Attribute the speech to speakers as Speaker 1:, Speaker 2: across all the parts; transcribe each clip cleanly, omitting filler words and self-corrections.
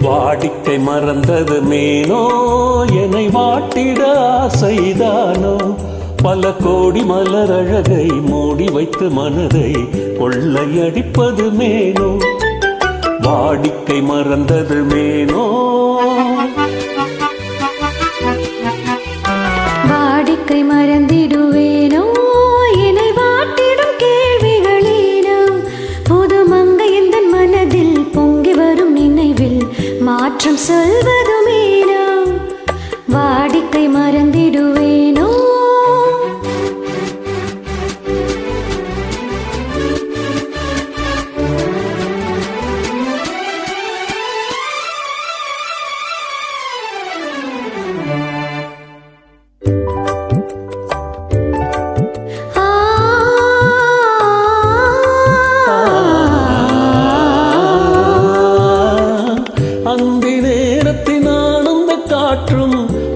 Speaker 1: வாடிக்கை மறந்தது மேனோ என்னை வாட்டிட ஆசைதானோ பல கோடி மலர் அழகை மூடி வைத்து மனதை கொள்ளையடிப்பது மேனோ வாடிக்கை மறந்தது மேனோ
Speaker 2: வாடிக்கை மறந்திடுவேனோ என்னை வாட்டிடும் கேள்விகளேனோ புது மங்கை எந்த மனதில் பொங்கி வரும் நினைவில் மாற்றம் சொல்வதுமேனோ வாடிக்கை மறந்திடுவேனோ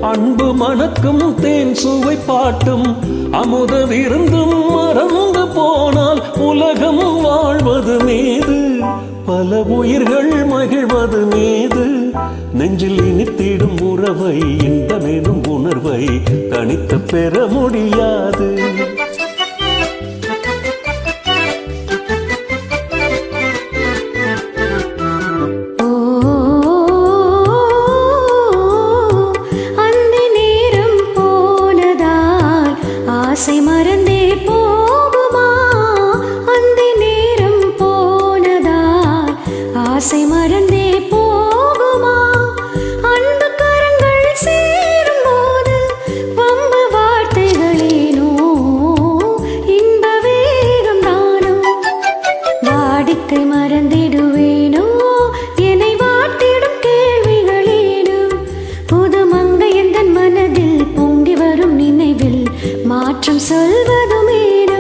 Speaker 1: அன்பு மணக்கும் தேன் சுவை பாட்டும் அமுத விருந்தும் மறந்து போனால் உலகம் வாழ்வது மீது பல உயிர்கள் மகிழ்வது மீது நெஞ்சில் இனித்திடும் உறவை இன்பமெனும் உணர்வை தனித்து பெற முடியாது
Speaker 2: ஆசை மறந்தே போகுமா அந்த நேரம் போனதால் ஆசை மறந்தே போகுமா அன்பு கரங்கள் சேரும் போது வம்பு வார்த்தைகளேனோ இன்ப வேகம் தானோ வாடிக்கை மறந்திடுவேனோ என்னை வாட்டிடும் கேள்விகளேனோ புது மங்கை எந்த மனதில் பொங்கி வரும் நினைவில் மாற்றம் சொல்வதுமேனோ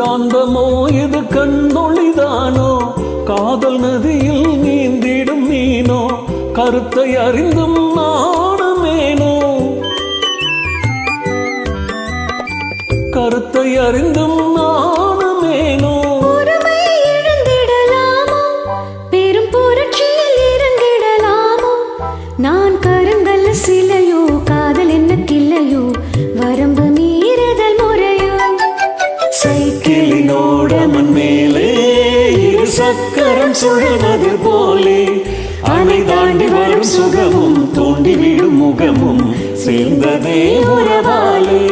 Speaker 1: காந்தமோ இது கண்ணொளிதானோ காதல் நதியில் நீந்திடும் மீனோ கருத்தை அறிந்தும் நாணமேனோ கருத்தை அறிந்தும் நாணமேனோ
Speaker 2: நான் கருங்கல் சிலையோ காதல் என்ன கிள்ளையோ வரம்பு மீறுதல் முறையோ
Speaker 1: சைக்கிளினோட மண் மேலே இரு சக்கரம் சுழல்வது போலே அணை தாண்டி வரும் சுகமும் தோண்டி விடும் முகமும் சேர்ந்ததே உறவாலே